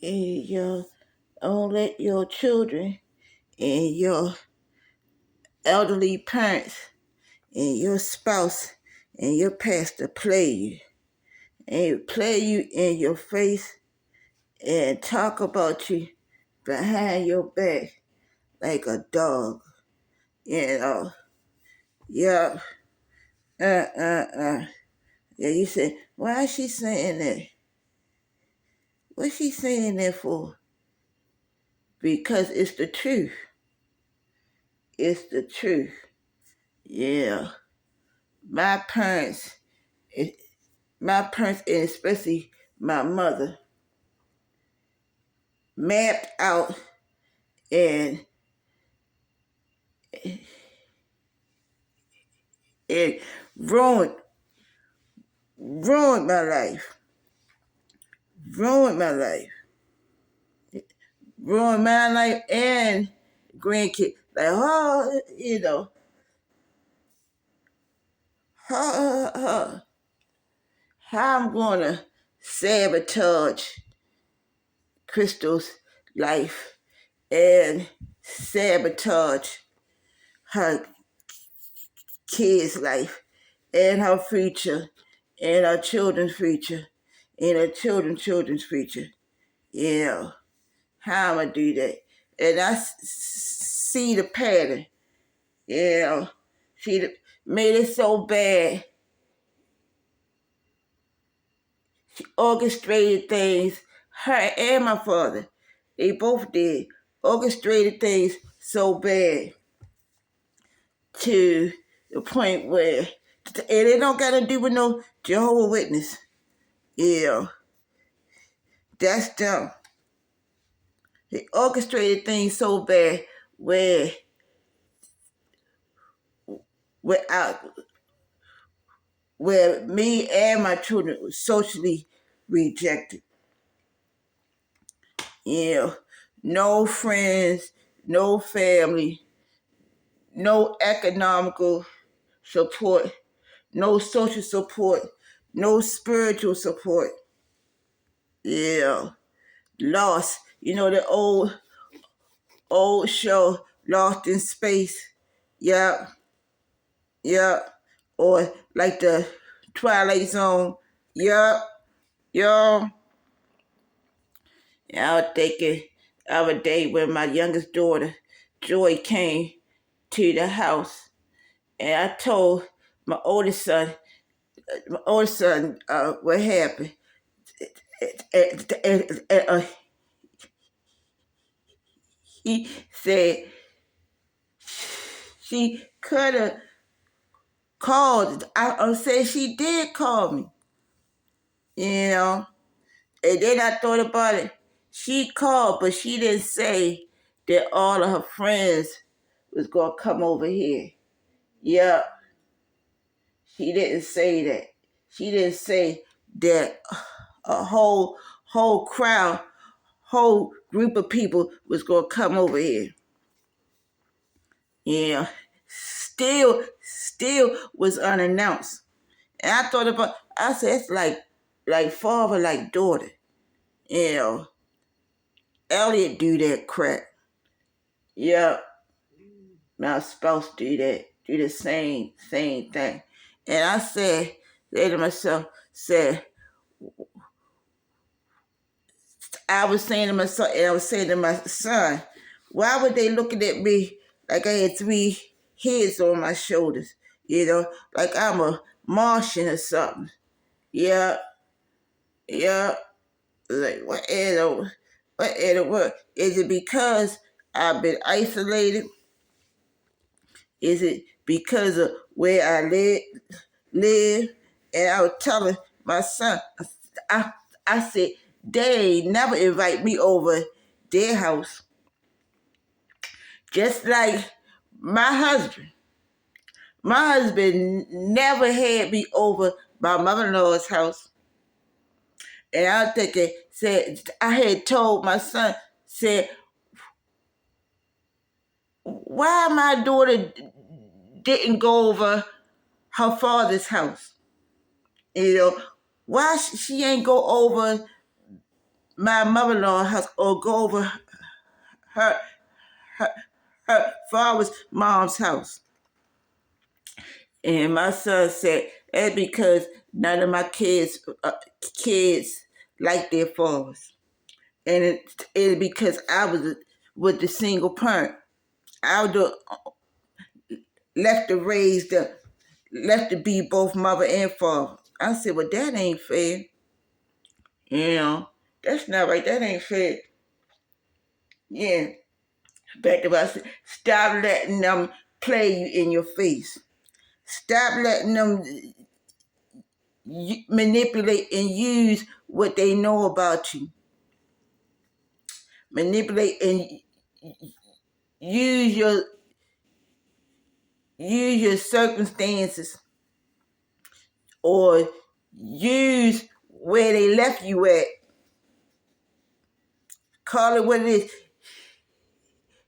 and don't let your children and your elderly parents and your spouse and your pastor play you and play you in your face and talk about you behind your back like a dog. You know, yeah, yeah. You say, why is she saying that? What's she saying that for? Because it's the truth. It's the truth. Yeah. My parents, eh, my parents, and especially my mother, mapped out and it ruined ruined my life. Ruined my life. Ruined my life and grandkids. Like, oh, how I'm gonna sabotage Crystal's life and sabotage her kids' life and her future and her children's future and her children's future. Yeah, how am I do that? And I see the pattern. Yeah, made it so bad. She orchestrated things. Her and my father, they both did orchestrated things so bad to the point where, and it don't got to do with no Jehovah's Witness. Yeah, that's them. They orchestrated things so bad where without where me and my children were socially rejected. Yeah, no friends, no family, no economical support, no social support, no spiritual support. Yeah, lost. You know the old show, Lost in Space. Yeah, yeah. Or like the Twilight Zone. Yeah, yeah. I was thinking of a day when my youngest daughter, Joy, came to the house, and I told my oldest son, what happened. He said she could have called. I said she did call me, you know. And then I thought about it. She called, but she didn't say that all of her friends was gonna come over here. Yeah, she didn't say that. She didn't say that a whole crowd, whole group of people was gonna come over here. Yeah, still was unannounced. And I thought about. I said it's like father, like daughter. You know, Elliot do that crap. Yeah, my spouse do the same thing. And I said to myself, I was saying to myself, and I was saying to my son, why were they looking at me like I had three heads on my shoulders? Like I'm a Martian or something. Yeah, yeah. Like what in the world? Is it because I've been isolated? Is it because of where I live? And I was telling my son, I, I said, they never invite me over their house. Just like my husband. My husband never had me over my mother-in-law's house. And I was thinking, I had told my son, why my daughter didn't go over her father's house? Why she ain't go over my mother-in-law house or go over her her, her father's mom's house. And my son said, that's because none of my kids like their fathers. And it's because I was with the single parent. I was left to raise them, left to be both mother and father. I said, well, that ain't fair. You know, that's not right. That ain't fair. Yeah. Back to what I said, stop letting them play you in your face. Stop letting them manipulate and use what they know about you. Manipulate and use your circumstances or use where they left you at. Call it what it is.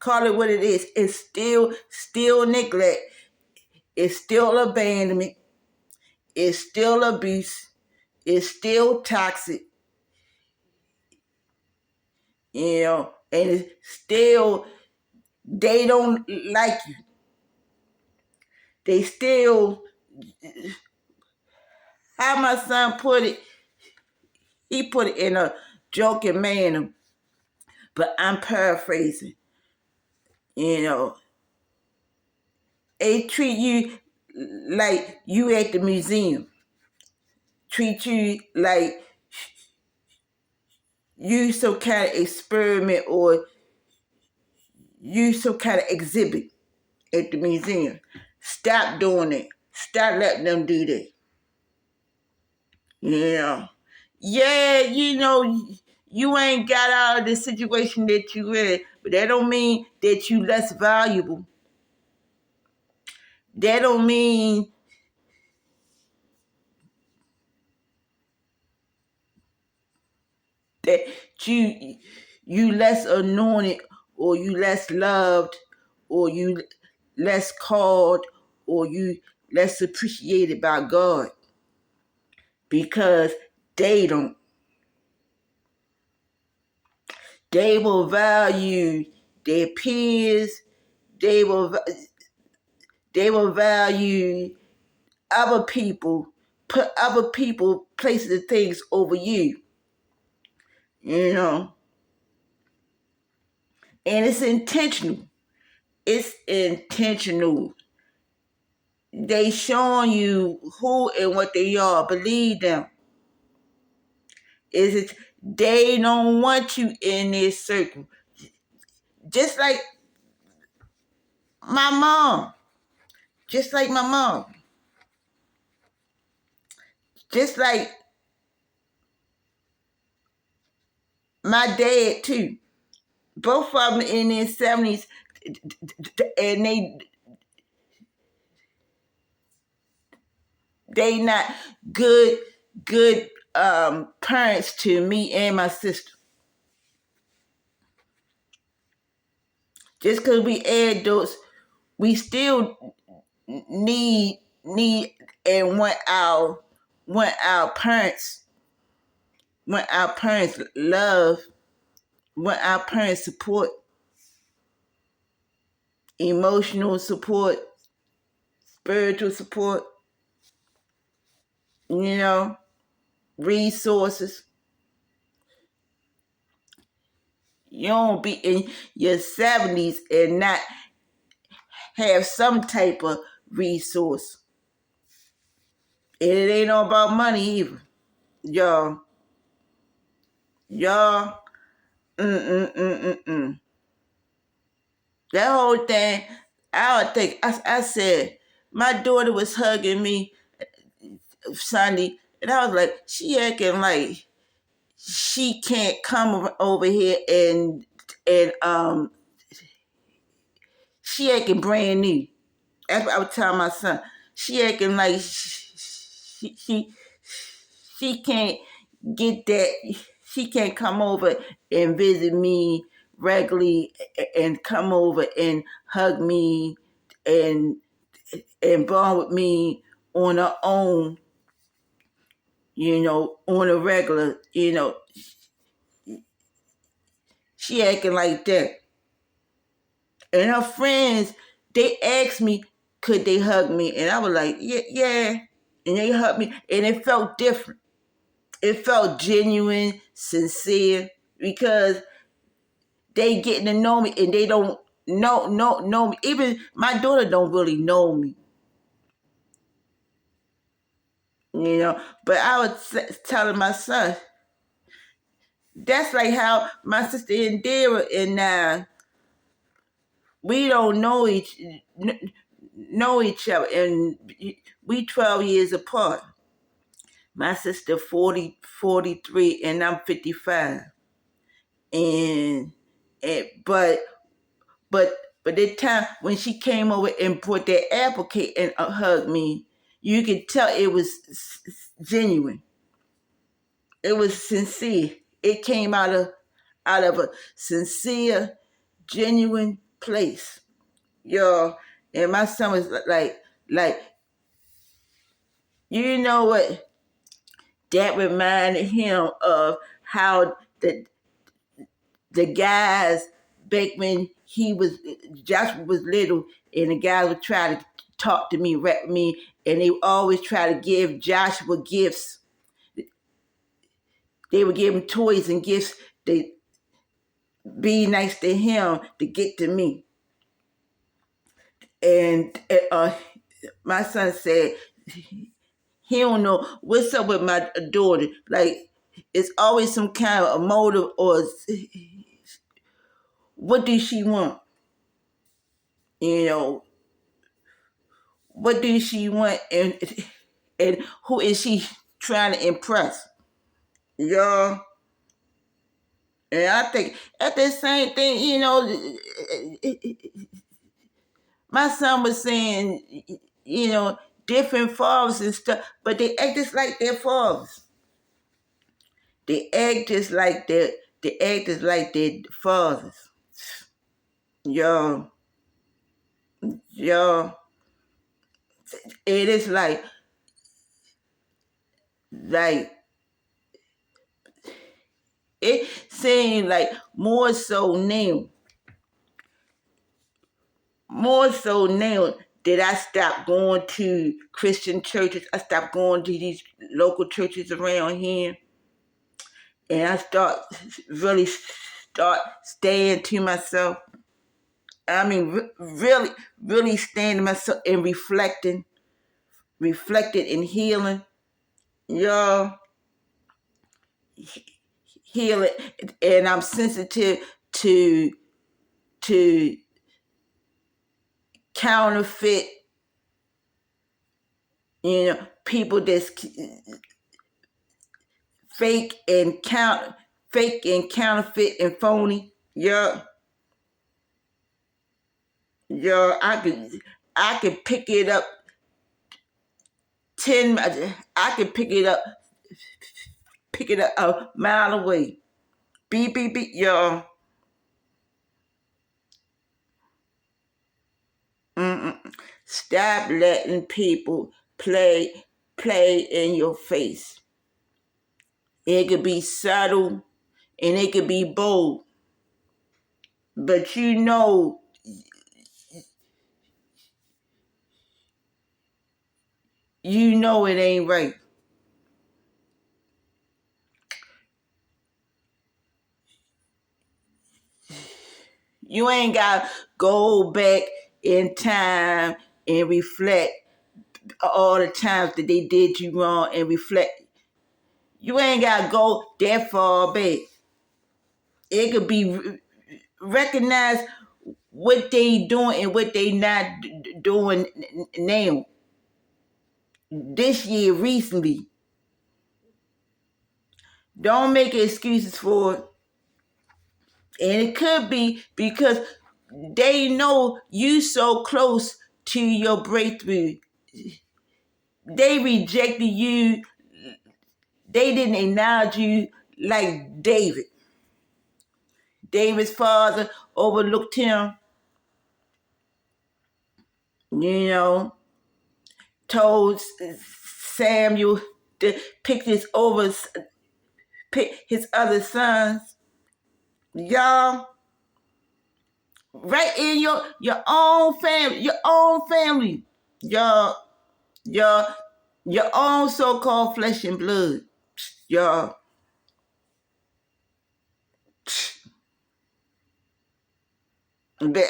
Call it what it is. It's still neglect. It's still abandonment. It's still abuse. It's still toxic. You know, and it's still, they don't like you. They still, how my son put it, he put it in a joking manner, but I'm paraphrasing. You know, they treat you like you at the museum. Treat you like you some kind of experiment or you some kind of exhibit at the museum. Stop doing it. Stop letting them do that. You know. Yeah, you know, you ain't got out of the situation that you in, but that don't mean that you less valuable. That don't mean that you less anointed or you less loved or you less called or you less appreciated by God, because they don't. They will value their peers. They will value other people, put other people, places, and things over you. You know, and it's intentional. It's intentional. They showing you who and what they are. Believe them. Is it? They don't want you in this circle. Just like my mom. Just like my mom. Just like my dad too. Both of them in their 70s, and they not good parents to me and my sister. Just because we adults, we still need and want our parents love, want our parents support, emotional support, spiritual support, you know, resources. You don't be in your 70s and not have some type of resource. And it ain't all about money either. Y'all, y'all, mm-mm-mm-mm-mm. That whole thing, I said, my daughter was hugging me Sunday, and I was like, she acting like she can't come over here and she acting brand new. That's what I was telling my son. She acting like she can't get that. She can't come over and visit me regularly and come over and hug me and bond with me on her own, you know, on a regular, you know. she acting like that. And her friends, they asked me, could they hug me? And I was like, yeah, yeah. And they hugged me, and it felt different. It felt genuine, sincere, because they getting to know me, and they don't know me. Even my daughter don't really know me, you know. But I was telling my son, that's like how my sister Indira and we don't know each other, and we 12 years apart. My sister 43, and I'm 55. And, and but but the time when she came over and brought that apple cake and hugged me, you could tell it was genuine. It was sincere. It came out of a sincere, genuine place, y'all. And my son was like, you know what? That reminded him of how the guys back when Joshua was little, and the guys would try to talk to me, rap me, and they always try to give Joshua gifts. They would give him toys and gifts. They be nice to him to get to me. And my son said he don't know what's up with my daughter. Like, it's always some kind of a motive, or what does she want? You know, what does she want, and who is she trying to impress? Y'all. And I think at the same thing, you know, my son was saying, you know, different fathers and stuff, but they act just like their fathers. They act just like their fathers. Y'all, y'all. It is like it seems like more so now that I stopped going to Christian churches. I stopped going to these local churches around here, and I start staying to myself. I mean, really staying to myself and reflecting and healing, y'all, healing. And I'm sensitive to to counterfeit, you know, people that's fake and counterfeit and phony. Yeah, yeah. I could pick it up 10. I could pick it up a mile away. Beep beep beep, y'all. Mm-mm. Stop letting people play in your face. It could be subtle and it could be bold, but you know it ain't right. You ain't got to go back in time and reflect all the times that they did you wrong and reflect. You ain't got to go that far back. It could be recognize what they doing and what they not doing now. This year, recently. Don't make excuses for it. And it could be because they know you so close to your breakthrough. They rejected you. They didn't acknowledge you like David. David's father overlooked him, you know, told Samuel to pick his other sons. Y'all, right in your own family, y'all, y'all, your own so-called flesh and blood, y'all. But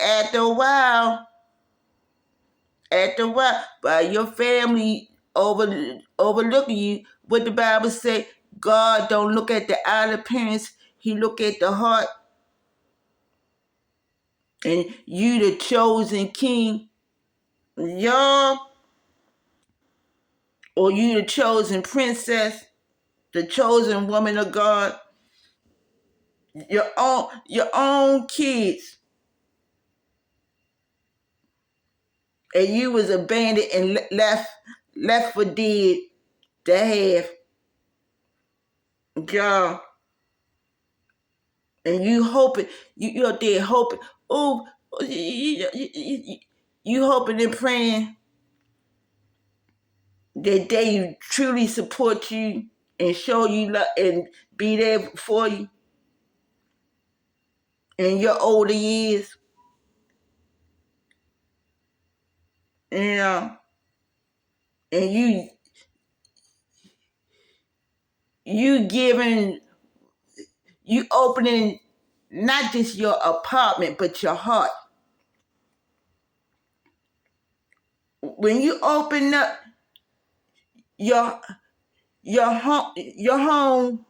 by your family overlooking you, what the Bible say, God don't look at the outer appearance, he look at the heart. And you the chosen king, y'all, or you the chosen princess, the chosen woman of God, your own kids, and you was abandoned and left for dead to have, y'all. And you hoping, you're there hoping, oh, you hoping and praying that they truly support you and show you love and be there for you in your older years, you know, and you giving, you opening not just your apartment but your heart. When you open up your home,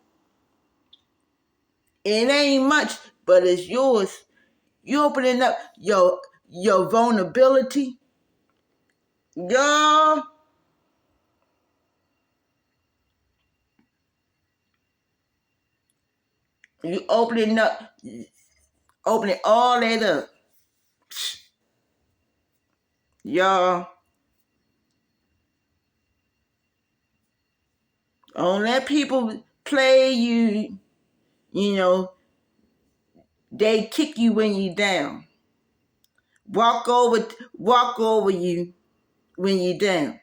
it ain't much, but it's yours. You opening up your vulnerability, girl. You opening all that up, y'all. Don't let people play you. You know, they kick you when you down. Walk over you when you down.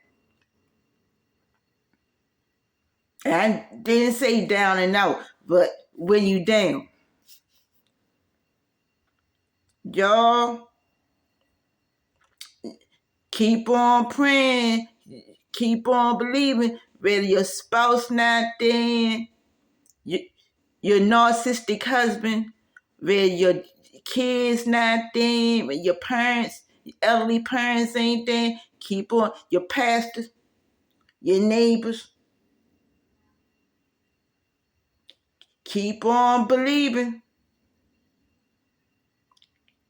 And I didn't say down and out, but when you down, y'all, keep on praying, keep on believing. Whether your spouse not there, your narcissistic husband, whether your kids not there, whether your parents, your elderly parents ain't there, keep on. Your pastors, your neighbors, keep on believing.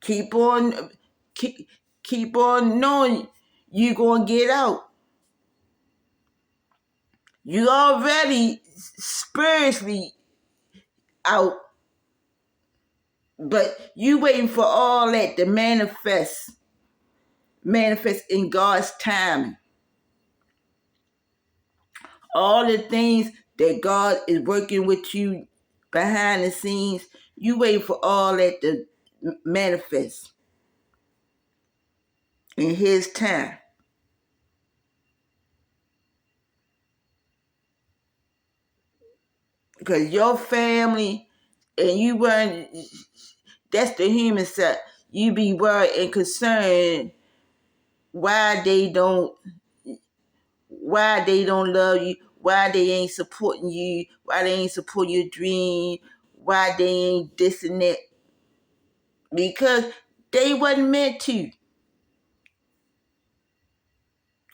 Keep on, keep on knowing you gonna get out. You already spiritually out, but you waiting for all that to manifest in God's time. All the things that God is working with you behind the scenes, you waiting for all that to manifest in His time. Because your family and you weren't, that's the human side. You be worried and concerned why they don't love you, why they ain't supporting you, why they ain't support your dream, why they ain't this and that. Because they wasn't meant to.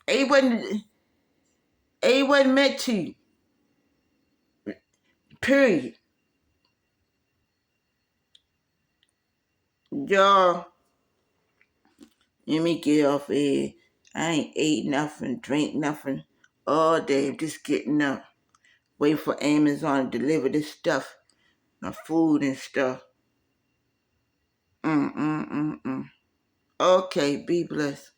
They wasn't meant to. Period. Y'all, let me get off here. I ain't ate nothing, drink nothing all day. I'm just getting up. Waiting for Amazon to deliver this stuff. My food and stuff. Okay, be blessed.